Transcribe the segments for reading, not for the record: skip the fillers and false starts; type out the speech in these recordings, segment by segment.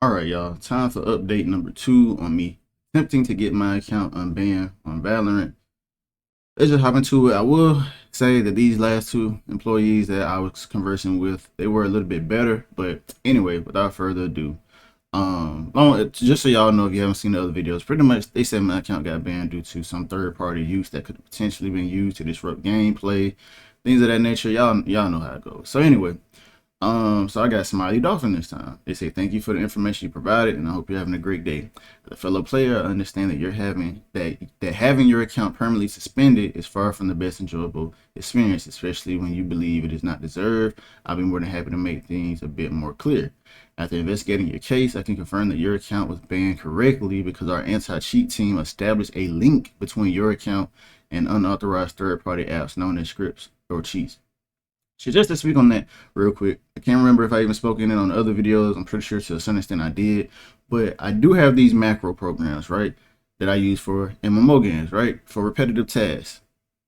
All right, y'all. Time for update number 2 on me attempting to get my account unbanned on Valorant. Let's just hop into it. I will say that these last two employees that I was conversing with, they were a little bit better. But anyway, without further ado, just so y'all know, if you haven't seen the other videos, pretty much they said my account got banned due to some third-party use that could have potentially been used to disrupt gameplay, things of that nature. Y'all know how it goes. So anyway. So I got Smiley Dolphin this time. They say thank you for the information you provided, and I hope you're having a great day. As a fellow player, I understand that having your account permanently suspended is far from the best enjoyable experience, especially when you believe it is not deserved. I'll be more than happy to make things a bit more clear. After investigating your case, I can confirm that your account was banned correctly because our anti-cheat team established a link between your account and unauthorized third-party apps known as scripts or cheats. So just to speak on that real quick, I can't remember if I even spoke in it on other videos. I'm pretty sure to a certain extent I did, but I do have these macro programs, right, that I use for MMO games, right, for repetitive tasks.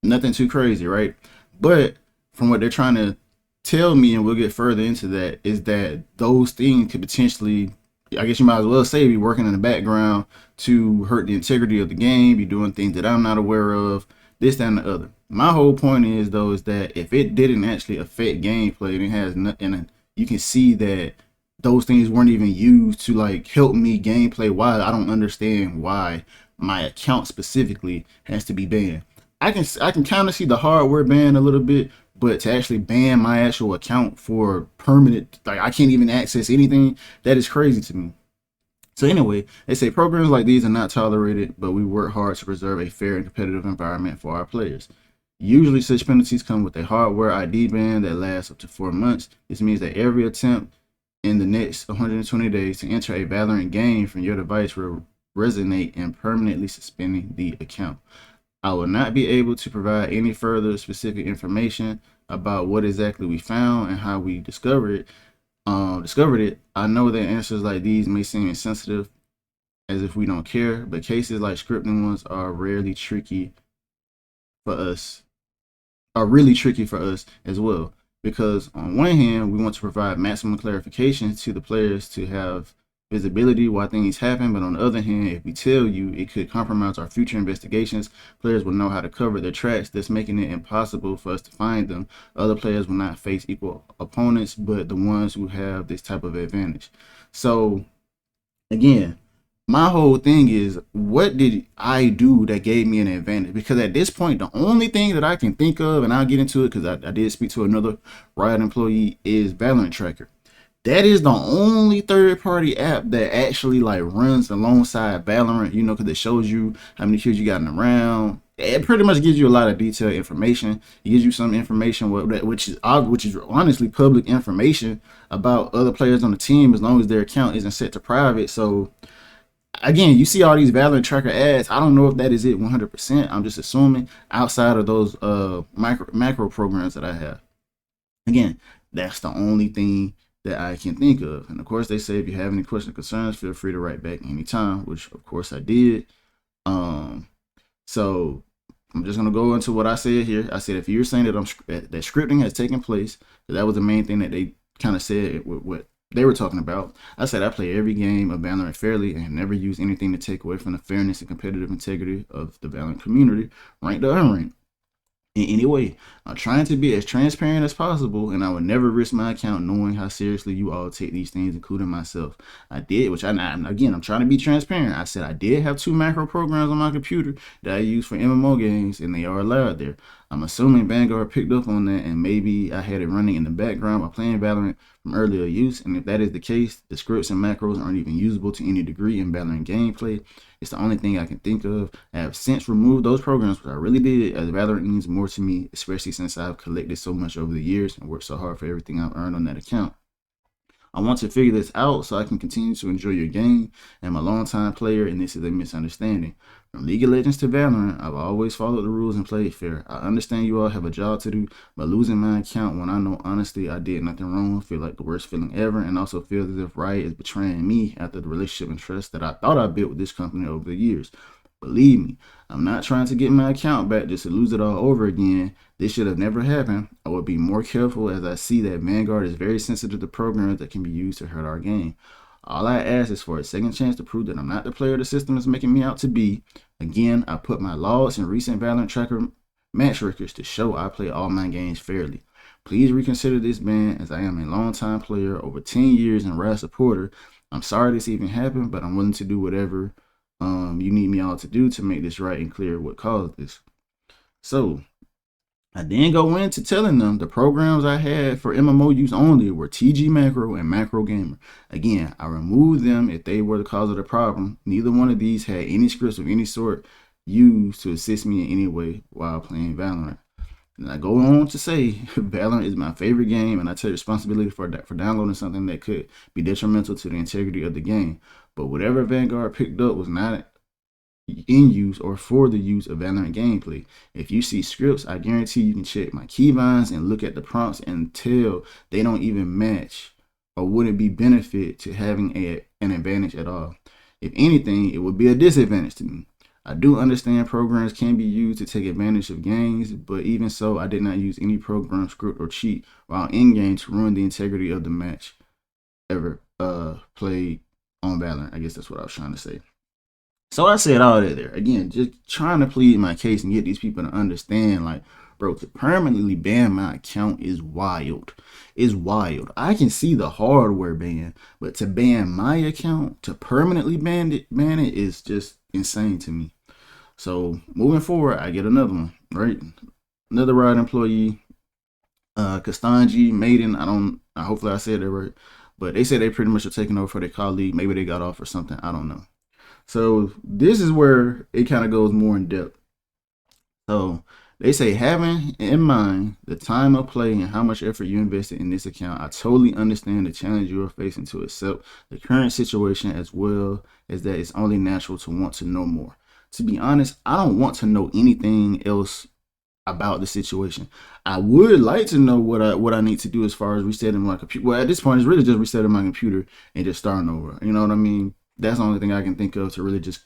Nothing too crazy, right? But from what they're trying to tell me, and we'll get further into that, is that those things could potentially, I guess you might as well say, be working in the background to hurt the integrity of the game, be doing things that I'm not aware of, this, that, and the other. My whole point is though is that if it didn't actually affect gameplay, and it has nothing, and you can see that those things weren't even used to like help me gameplay wise. I don't understand why my account specifically has to be banned. I can kind of see the hardware ban a little bit, but to actually ban my actual account for permanent, like I can't even access anything, that is crazy to me. So anyway, they say programs like these are not tolerated, but we work hard to preserve a fair and competitive environment for our players. Usually such penalties come with a hardware ID ban that lasts up to 4 months. This means that every attempt in the next 120 days to enter a Valorant game from your device will resonate in permanently suspending the account. I will not be able to provide any further specific information about what exactly we found and how we discovered it. I know that answers like these may seem insensitive, as if we don't care, but cases like scripting ones are for us really tricky for us as well, because on one hand we want to provide maximum clarification to the players to have visibility why things happen, but on the other hand, if we tell you, it could compromise our future investigations. Players will know how to cover their tracks, thus making it impossible for us to find them. Other players will not face equal opponents, but the ones who have this type of advantage. So again, my whole thing is, what did I do that gave me an advantage? Because at this point, the only thing that I can think of, and I'll get into it because I did speak to another Riot employee, is Valorant Tracker. That is the only third-party app that actually like runs alongside Valorant, you know, because it shows you how many kills you got in the round. It pretty much gives you a lot of detailed information. It gives you some information which is honestly public information about other players on the team, as long as their account isn't set to private. So again, you see all these Valorant Tracker ads. I don't know if that is it 100%. I'm just assuming, outside of those macro programs that I have. Again, that's the only thing that I can think of. And of course, they say if you have any questions or concerns, feel free to write back anytime, which of course I did. So I'm just gonna go into what I said here. I said if you're saying that scripting has taken place, that was the main thing that they kind of said with what they were talking about. I said I play every game of Valorant fairly and never use anything to take away from the fairness and competitive integrity of the Valorant community, ranked or unranked. In any way, I'm trying to be as transparent as possible, and I would never risk my account knowing how seriously you all take these things, including myself. I did, I'm trying to be transparent. I said I did have 2 macro programs on my computer that I use for MMO games, and they are allowed there. I'm assuming Vanguard picked up on that, and maybe I had it running in the background while playing Valorant from earlier use. And if that is the case, the scripts and macros aren't even usable to any degree in Valorant gameplay. It's the only thing I can think of. I have since removed those programs, but I really did, as Valorant means more to me, especially since I've collected so much over the years and worked so hard for everything I've earned on that account. I want to figure this out so I can continue to enjoy your game. I'm a long-time player, and this is a misunderstanding. From League of Legends to Valorant, I've always followed the rules and played fair. I understand you all have a job to do, but losing my account when I know honestly I did nothing wrong, feel like the worst feeling ever, and also feel as if Riot is betraying me after the relationship and trust that I thought I built with this company over the years. Believe me, I'm not trying to get my account back just to lose it all over again. This should have never happened. I would be more careful, as I see that Vanguard is very sensitive to programs that can be used to hurt our game. All I ask is for a second chance to prove that I'm not the player the system is making me out to be. Again, I put my logs and recent Valorant Tracker match records to show I play all my games fairly. Please reconsider this ban, as I am a long-time player, over 10 years and rad supporter. I'm sorry this even happened, but I'm willing to do whatever you need me all to do to make this right and clear what caused this. So I then go into telling them the programs I had for MMO use only were TG Macro and Macro Gamer. Again, I removed them if they were the cause of the problem. Neither one of these had any scripts of any sort used to assist me in any way while playing Valorant. And I go on to say Valorant is my favorite game, and I take responsibility for downloading something that could be detrimental to the integrity of the game. But whatever Vanguard picked up was not in use or for the use of Valorant gameplay. If you see scripts, I guarantee you can check my keybinds and look at the prompts and tell they don't even match or wouldn't be benefit to having an advantage at all. If anything, it would be a disadvantage to me. I do understand programs can be used to take advantage of games, but even so, I did not use any program, script, or cheat while in game to ruin the integrity of the match ever played on Valorant. I guess that's what I was trying to say. So I said all that there. Again, just trying to plead my case and get these people to understand, like, bro, to permanently ban my account is wild. It's wild. I can see the hardware ban, but to ban my account, to permanently ban it is just insane to me. So moving forward, I get another one, right? Another Riot employee, Kastanji Maiden. Hopefully I said that right, but they said they pretty much are taking over for their colleague. Maybe they got off or something. I don't know. So this is where it kind of goes more in depth. So they say, having in mind the time of play and how much effort you invested in this account, I totally understand the challenge you are facing to accept the current situation, as well as that it's only natural to want to know more. To be honest, I don't want to know anything else about the situation. I would like to know what I need to do as far as resetting my computer. Well, at this point, it's really just resetting my computer and just starting over. You know what I mean? That's the only thing I can think of to really just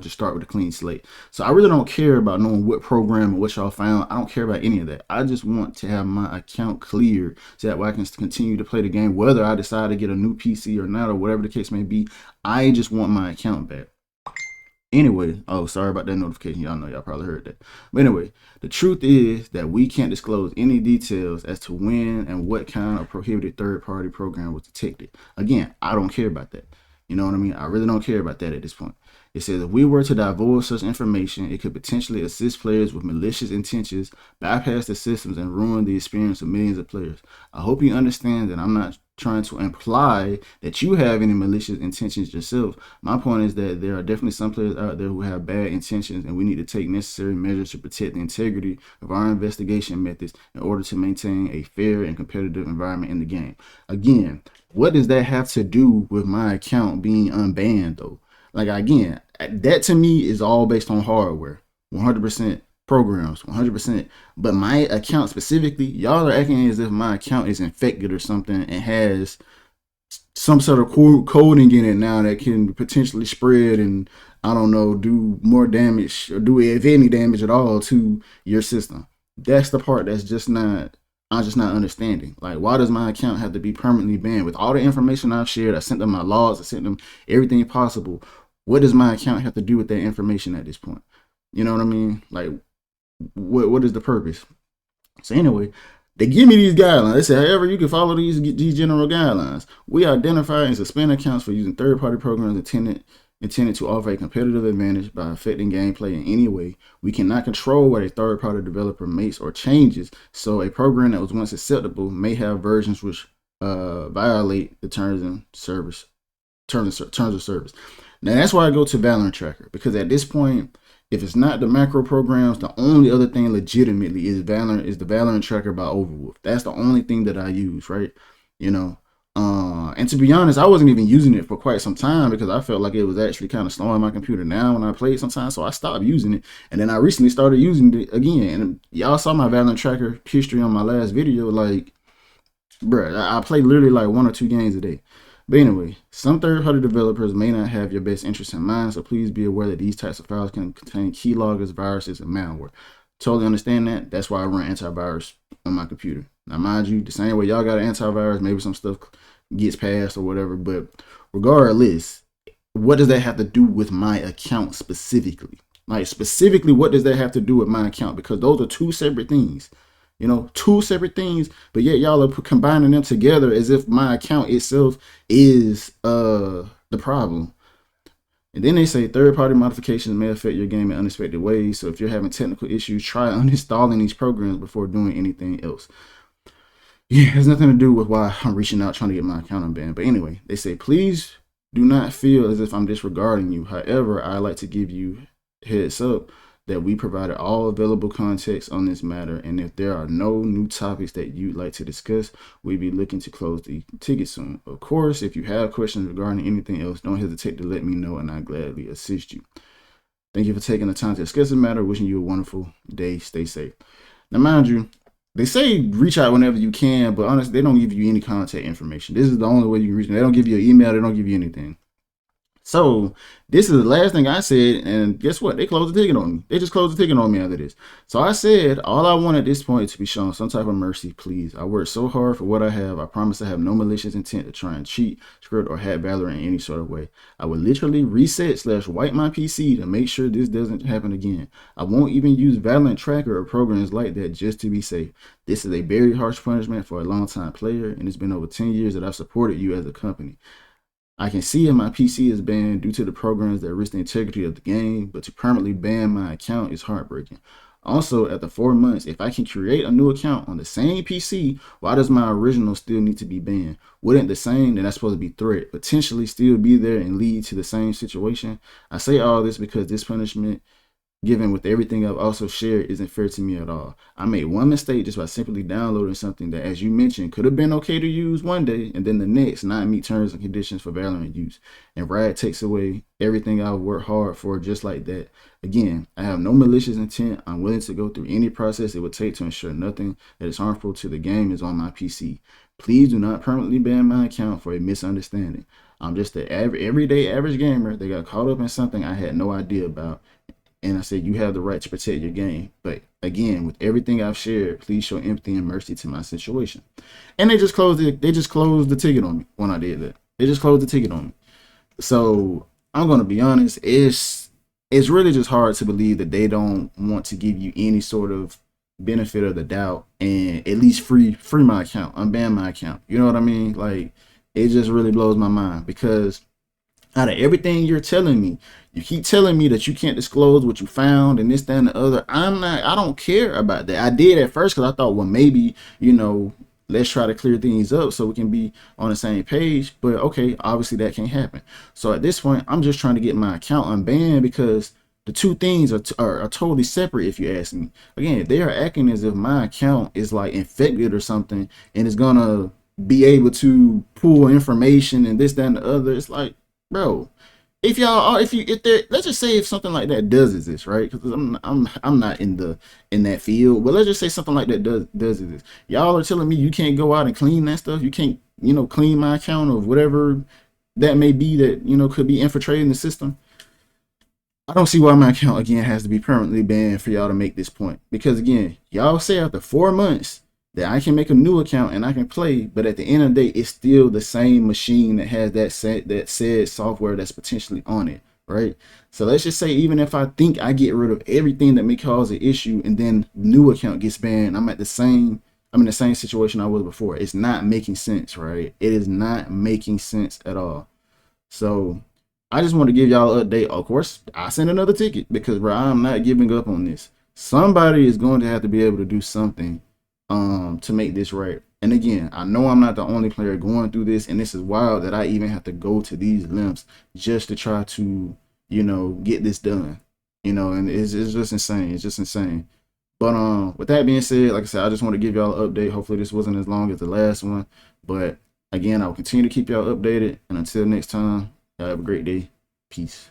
start with a clean slate. So I really don't care about knowing what program or what y'all found. I don't care about any of that. I just want to have my account cleared so that way I can continue to play the game, whether I decide to get a new PC or not, or whatever the case may be. I just want my account back. Anyway, oh, sorry about that notification. Y'all know, y'all probably heard that. But anyway, the truth is that we can't disclose any details as to when and what kind of prohibited third-party program was detected. Again, I don't care about that. You know what I mean? I really don't care about that at this point. It says if we were to divulge such information, it could potentially assist players with malicious intentions, bypass the systems, and ruin the experience of millions of players. I hope you understand that I'm not trying to imply that you have any malicious intentions yourself. My point is that there are definitely some players out there who have bad intentions, and we need to take necessary measures to protect the integrity of our investigation methods in order to maintain a fair and competitive environment in the game. Again, what does that have to do with my account being unbanned though? Like, again, that to me is all based on hardware, 100% programs, 100%. But my account specifically, y'all are acting as if my account is infected or something and has some sort of coding in it now that can potentially spread and, I don't know, do more damage or do, if any damage at all, to your system. That's the part that's I'm just not understanding. Like, why does my account have to be permanently banned? With all the information I've shared, I sent them my logs, I sent them everything possible. What does my account have to do with that information at this point? You know what I mean? Like, what is the purpose? So anyway, they give me these guidelines. They say, however, you can follow these general guidelines. We identify and suspend accounts for using third-party programs intended to offer a competitive advantage by affecting gameplay in any way. We cannot control what a third-party developer makes or changes, so a program that was once acceptable may have versions which violate the terms of service. Now that's why I go to Valorant Tracker, because at this point, if it's not the macro programs, the only other thing legitimately is the Valorant Tracker by Overwolf. That's the only thing that I use, right? You know. And to be honest, I wasn't even using it for quite some time because I felt like it was actually kind of slowing my computer down when I played sometimes. So I stopped using it. And then I recently started using it again. And y'all saw my Valorant Tracker history on my last video. Like, bruh, I play literally like 1 or 2 games a day. But anyway, some third-party developers may not have your best interest in mind. So please be aware that these types of files can contain keyloggers, viruses, and malware. Totally understand that. That's why I run antivirus on my computer. Now, mind you, the same way y'all got an antivirus, maybe some stuff gets passed or whatever. But regardless, what does that have to do with my account specifically? Like, specifically, what does that have to do with my account? Because those are two separate things. You know, two separate things, but yet y'all are combining them together as if my account itself is the problem. And then they say third-party modifications may affect your game in unexpected ways. So if you're having technical issues, try uninstalling these programs before doing anything else. Yeah, it has nothing to do with why I'm reaching out trying to get my account unbanned. But anyway, they say, please do not feel as if I'm disregarding you. However, I like to give you heads up that we provided all available context on this matter, and if there are no new topics that you'd like to discuss, we'll be looking to close the ticket soon. Of course, if you have questions regarding anything else, don't hesitate to let me know, and I'll gladly assist you. Thank you for taking the time to discuss the matter. Wishing you a wonderful day. Stay safe. Now, mind you, they say reach out whenever you can, but honestly, they don't give you any contact information. This is the only way you can reach them. They don't give you an email. They don't give you anything. So this is the last thing I said, and guess what? They closed the ticket on me. They just closed the ticket on me after this. So I said, all I want at this point is to be shown some type of mercy, please. I worked so hard for what I have. I promise I have no malicious intent to try and cheat, script, or hack Valorant in any sort of way. I would literally reset/wipe my PC to make sure this doesn't happen again. I won't even use Valorant Tracker or programs like that just to be safe. This is a very harsh punishment for a long-time player, and it's been over 10 years that I've supported you as a company. I can see if my PC is banned due to the programs that risk the integrity of the game, but to permanently ban my account is heartbreaking. Also, after 4 months, if I can create a new account on the same PC, why does my original still need to be banned? Wouldn't the same, then that's supposed to be threat, potentially still be there and lead to the same situation? I say all this because this punishment, given with everything I've also shared, isn't fair to me at all. I made one mistake just by simply downloading something that, as you mentioned, could have been okay to use one day and then the next not meet terms and conditions for Valorant use. And Riot takes away everything I've worked hard for just like that. Again, I have no malicious intent. I'm willing to go through any process it would take to ensure nothing that is harmful to the game is on my PC. Please do not permanently ban my account for a misunderstanding. I'm just an everyday average gamer that got caught up in something I had no idea about. And I said, you have the right to protect your game. But again, with everything I've shared, please show empathy and mercy to my situation. And they just closed it. They just closed the ticket on me when I did that. They just closed the ticket on me. So I'm going to be honest. It's really just hard to believe that they don't want to give you any sort of benefit of the doubt and at least free my account, unban my account. You know what I mean? Like, it just really blows my mind because out of everything you're telling me, you keep telling me that you can't disclose what you found and this, that, and the other. I don't care about that. I did at first because I thought, well, maybe, you know, let's try to clear things up so we can be on the same page. But okay, obviously that can't happen. So at this point, I'm just trying to get my account unbanned because the two things are totally separate, if you ask me. Again, they are acting as if my account is like infected or something and is gonna be able to pull information and this, that, and the other. It's like, bro, if there, let's just say if something like that does exist, right? Because I'm not in that field, but let's just say something like that does exist. Y'all are telling me you can't go out and clean that stuff. You can't, you know, clean my account of whatever that may be that, you know, could be infiltrating the system. I don't see why my account again has to be permanently banned for y'all to make this point. Because again, y'all say after 4 months that I can make a new account and I can play, but at the end of the day, it's still the same machine that has that said software that's potentially on it, right? So let's just say even if I think I get rid of everything that may cause an issue and then new account gets banned, I'm in the same situation I was before. It's not making sense, right? It is not making sense at all. So I just want to give y'all an update. Of course, I sent another ticket because, bro, I'm not giving up on this. Somebody is going to have to be able to do something to make this right. And again, I know I'm not the only player going through this, and this is wild that I even have to go to these lengths just to try to, you know, get this done, you know, and it's just insane. It's just insane. But with that being said, like I said, I just want to give y'all an update. Hopefully this wasn't as long as the last one, but again, I'll continue to keep y'all updated, and until next time, y'all have a great day. Peace.